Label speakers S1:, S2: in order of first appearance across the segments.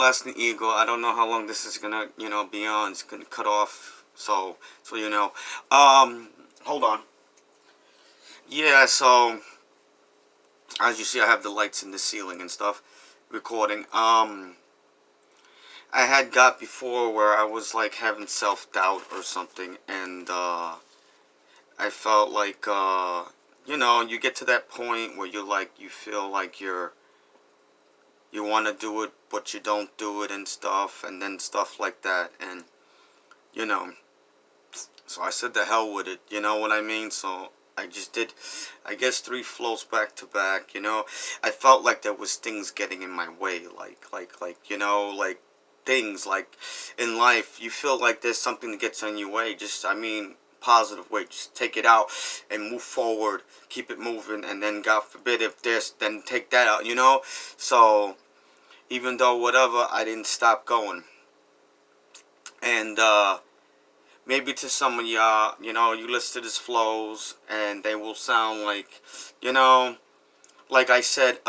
S1: Everlasting Eagle. I don't know how long this is gonna, be on. It's gonna cut off. So you know. Hold on. Yeah. So as you see, I have the lights in the ceiling and stuff, recording. I had got before where I was like having self doubt or something, and I felt like you get to that point where you feel like you want to do it, but you don't do it and stuff, and then stuff like that, and you know. So I said the hell with it, you know what I mean? So I just did, I guess, 3 floats back to back, you know. I felt like there was things getting in my way, like things, like in life, you feel like there's something that gets in your way, just, I mean, positive way, just take it out and move forward, keep it moving, and then God forbid if there's, then take that out, you know. So even though whatever, I didn't stop going. And maybe to some of y'all, you listen to these flows and they will sound like, you know, like I said,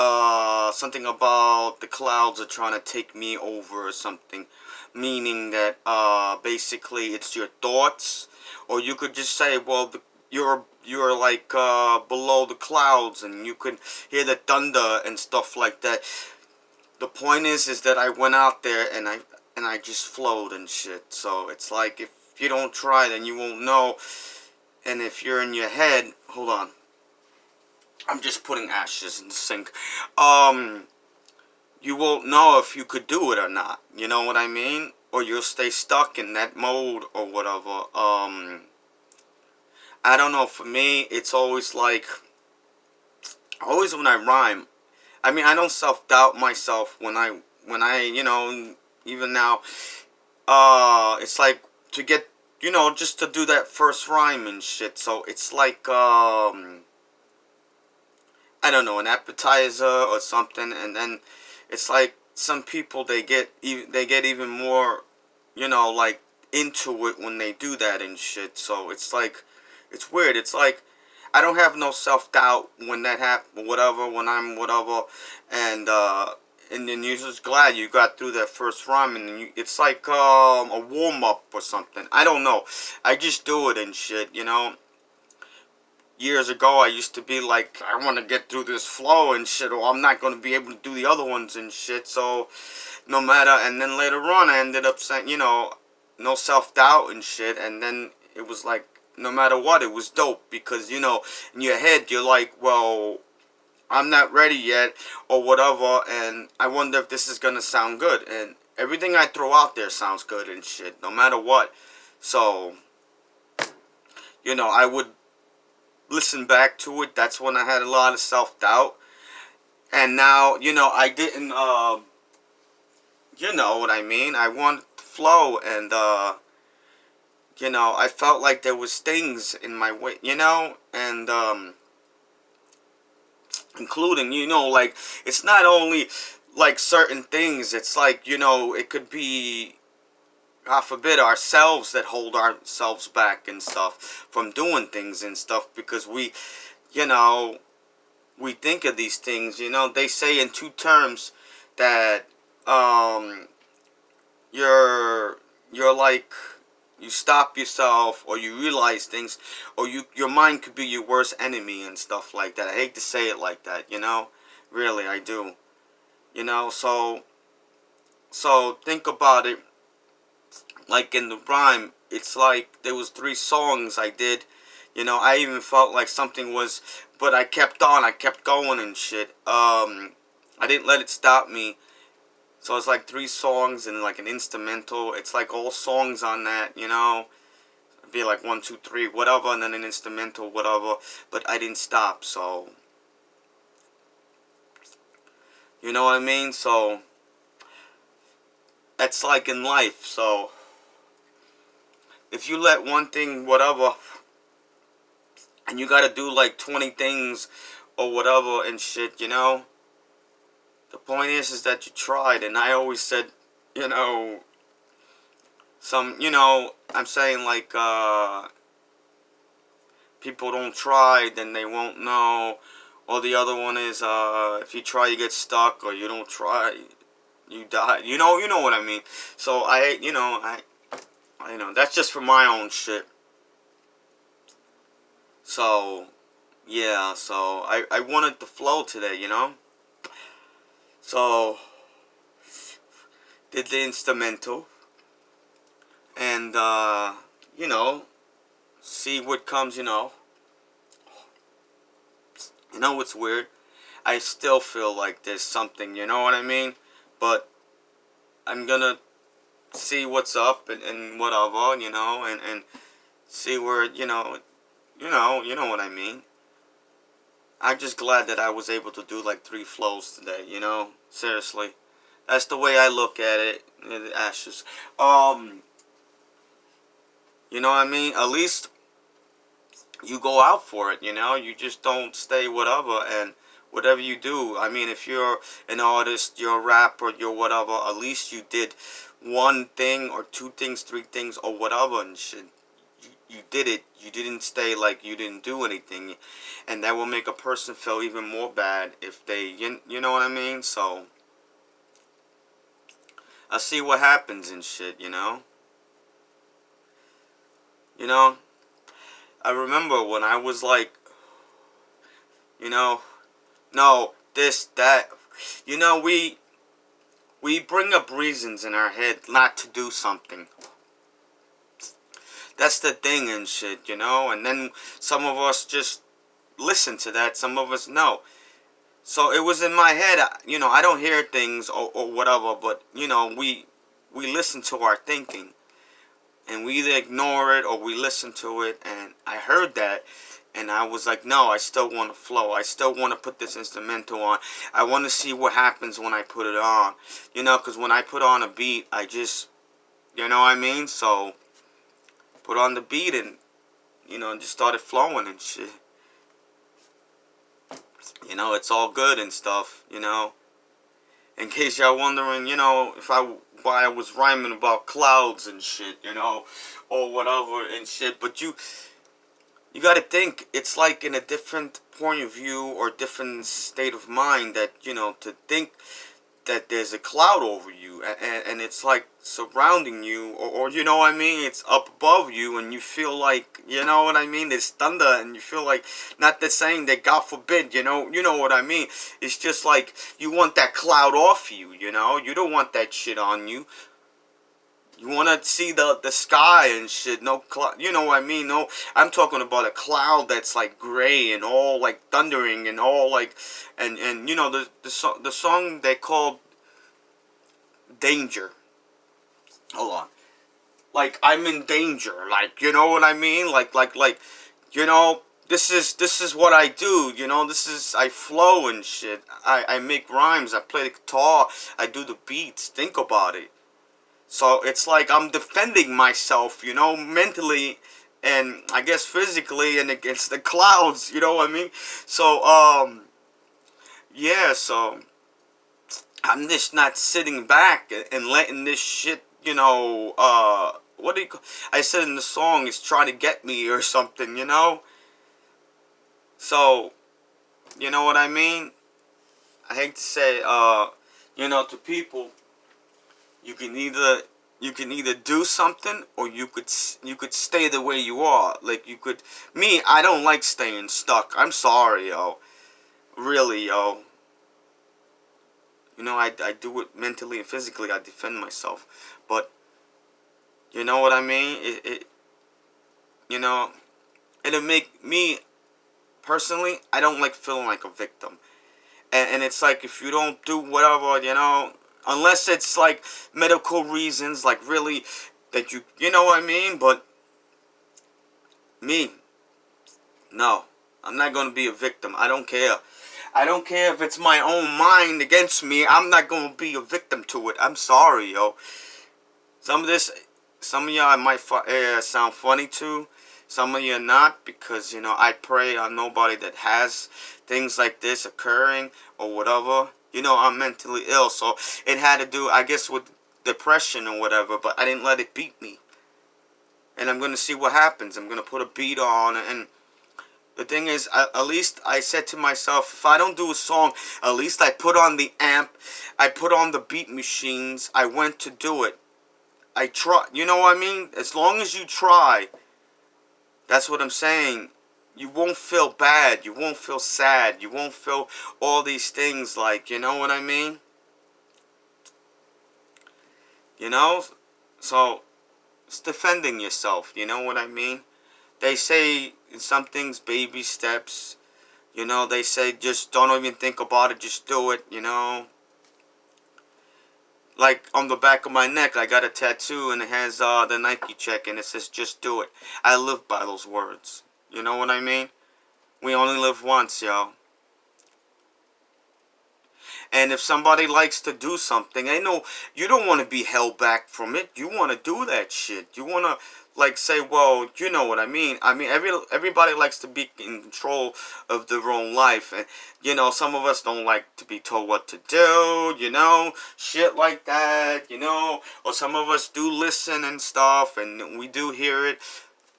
S1: something about the clouds are trying to take me over or something. Meaning that basically it's your thoughts, or you could just say, well, you're like below the clouds and you could hear the thunder and stuff like that. The point is that I went out there and I just flowed and shit. So it's like if you don't try, then you won't know. And if you're in your head, hold on, I'm just putting ashes in the sink. You won't know if you could do it or not. You know what I mean? Or you'll stay stuck in that mode or whatever. I don't know. For me, it's always like, always when I rhyme. I mean, I don't self-doubt myself when I, even now, it's like to get, just to do that first rhyme and shit. So it's like, I don't know, an appetizer or something, and then it's like some people they get even more, like into it when they do that and shit. So it's like, it's weird. It's like I don't have no self doubt when that happen, whatever, when I'm whatever, and and then you're just glad you got through that first rhyme, and then it's like a warm up or something. I don't know. I just do it and shit, you know. Years ago, I used to be like, I want to get through this flow and shit, or I'm not going to be able to do the other ones and shit. So, no matter, and then later on, I ended up saying, no self doubt and shit, and then it was like, no matter what, it was dope because, in your head, you're like, well, I'm not ready yet, or whatever, and I wonder if this is going to sound good. And everything I throw out there sounds good and shit, no matter what. So, I would listen back to it. That's when I had a lot of self-doubt. And now, I didn't, you know what I mean? I wanted to flow, and, I felt like there was things in my way, and, including, like, it's not only, like, certain things, it's like, it could be, God forbid, ourselves that hold ourselves back and stuff from doing things and stuff because you know, we think of these things, they say in 2 terms that, you're like, you stop yourself or you realize things or your mind could be your worst enemy and stuff like that. I hate to say it like that, really I do, so think about it, like in the rhyme, it's like there was 3 songs I did, I even felt like something was, but I kept on, I kept going and shit, I didn't let it stop me. So it's like 3 songs and like an instrumental. It's like all songs on that, It'd be like 1, 2, 3, whatever, and then an instrumental, whatever. But I didn't stop, so you know what I mean? So that's like in life. So if you let one thing, whatever, and you gotta do like 20 things or whatever and shit, the point is that you tried, and I always said, I'm saying like, people don't try, then they won't know. Or the other one is, if you try, you get stuck, or you don't try, you die. You know what I mean. So that's just for my own shit. So yeah, so I wanted to flow today, So did the instrumental and you know, see what comes, You know what's weird? I still feel like there's something, you know what I mean? But I'm gonna see what's up and whatever, and see where, you know what I mean. I'm just glad that I was able to do like 3 flows today, Seriously. That's the way I look at it. The ashes. You know what I mean? At least you go out for it, You just don't stay whatever, and whatever you do. I mean, if you're an artist, you're a rapper, you're whatever, at least you did one thing or 2 things, 3 things, or whatever and shit. You did it. You didn't stay like you didn't do anything, and that will make a person feel even more bad if they, you know what I mean? So I'll see what happens and shit, You know, I remember when I was like, no, this, that, we bring up reasons in our head not to do something. That's the thing and shit, and then some of us just listen to that, some of us no. So it was in my head, I don't hear things or whatever, but, we listen to our thinking. And we either ignore it or we listen to it. And I heard that. And I was like, no, I still want to flow. I still want to put this instrumental on. I want to see what happens when I put it on. Because when I put on a beat, I just, you know what I mean? So, put on the beat and, just started flowing and shit. It's all good and stuff, In case y'all wondering, why I was rhyming about clouds and shit, or whatever and shit. But you got to think it's like in a different point of view or different state of mind that to think that there's a cloud over you and it's like surrounding you or you know what I mean, it's up above you and you feel like, you know what I mean, there's thunder and you feel like, not that saying that God forbid, you know what I mean, it's just like you want that cloud off you, you don't want that shit on you. You want to see the sky and shit, no cloud, you know what I mean? No, I'm talking about a cloud that's like gray and all like thundering and all like, and the song they called Danger. Hold on. Like, I'm in danger, like, you know what I mean? Like, this is what I do, I flow and shit. I make rhymes, I play the guitar, I do the beats, think about it. So it's like I'm defending myself, mentally and I guess physically and against the clouds, you know what I mean? So, yeah, so I'm just not sitting back and letting this shit, what do you call, I said in the song, is trying to get me or something, So, you know what I mean? I hate to say, to people, you can either do something or you could stay the way you are. Like me, I don't like staying stuck. I'm sorry, yo. Really, yo. I do it mentally and physically. I defend myself. But, you know what I mean? It'll make me, personally, I don't like feeling like a victim. And it's like, if you don't do whatever, unless it's like medical reasons, like really, that you know what I mean? But, me, no. I'm not going to be a victim. I don't care. I don't care if it's my own mind against me. I'm not going to be a victim to it. I'm sorry, yo. Some of y'all might sound funny too. Some of you not, because, I pray on nobody that has things like this occurring or whatever. I'm mentally ill, so it had to do, I guess, with depression or whatever, but I didn't let it beat me. And I'm going to see what happens. I'm going to put a beat on and The thing is, at least I said to myself, if I don't do a song, at least I put on the amp, I put on the beat machines, I went to do it. I try, you know what I mean? As long as you try, that's what I'm saying. You won't feel bad, you won't feel sad, you won't feel all these things, like, you know what I mean? You know? So, it's defending yourself, you know what I mean? They say in some things, baby steps. You know, they say just don't even think about it, just do it, you know. Like on the back of my neck, I got a tattoo and it has the Nike check and it says just do it. I live by those words. You know what I mean? We only live once, yo. And if somebody likes to do something, I know you don't want to be held back from it. You want to do that shit. You want to like say, well, you know what I mean. I mean, everybody likes to be in control of their own life, and you know, some of us don't like to be told what to do. You know, shit like that. You know, or some of us do listen and stuff, and we do hear it.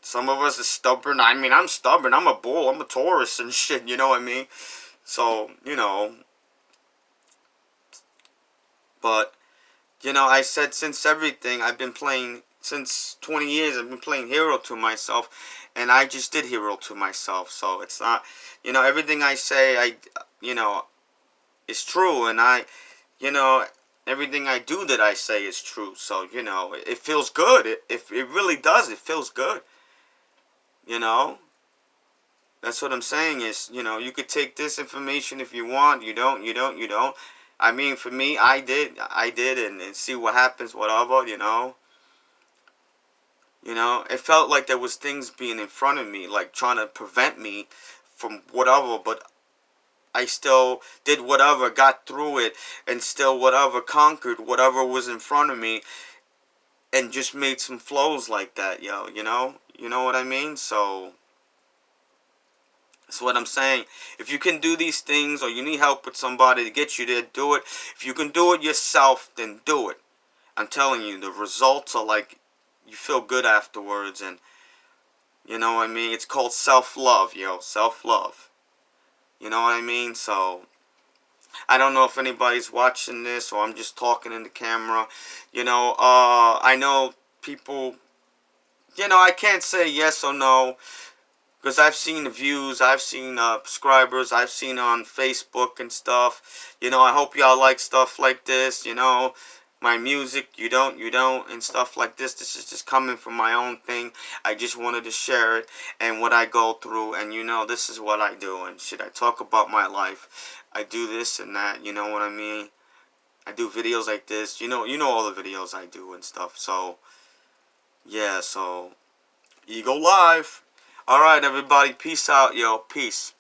S1: Some of us are stubborn. I mean, I'm stubborn. I'm a bull. I'm a Taurus and shit. You know what I mean? So you know. But, you know, I said since everything, I've been playing, since 20 years, I've been playing Hero to myself, and I just did Hero to myself, so it's not, you know, everything I say, you know, is true, and you know, everything I do that I say is true, so, you know, it feels good, it really does, it feels good, you know, that's what I'm saying is, you know, you could take this information if you want, you don't. I mean, for me, I did, and see what happens, whatever, you know. You know, it felt like there was things being in front of me, like trying to prevent me from whatever, but I still did whatever, got through it, and still whatever, conquered whatever was in front of me, and just made some flows like that, yo, you know? You know what I mean? So, that's what I'm saying. If you can do these things or you need help with somebody to get you there, do it. If you can do it yourself, then do it. I'm telling you, the results are like, you feel good afterwards, and you know what I mean? It's called self-love, yo. Self-love. You know what I mean? So, I don't know if anybody's watching this or I'm just talking in the camera. You know, I know people, you know, I can't say yes or no. Because I've seen the views, I've seen subscribers, I've seen on Facebook and stuff. You know, I hope y'all like stuff like this, you know. My music, you don't, and stuff like this. This is just coming from my own thing. I just wanted to share it and what I go through. And, you know, this is what I do. And shit, I talk about my life. I do this and that, you know what I mean? I do videos like this. You know all the videos I do and stuff. So, yeah, so... Ego Live. Alright, everybody. Peace out, yo. Peace.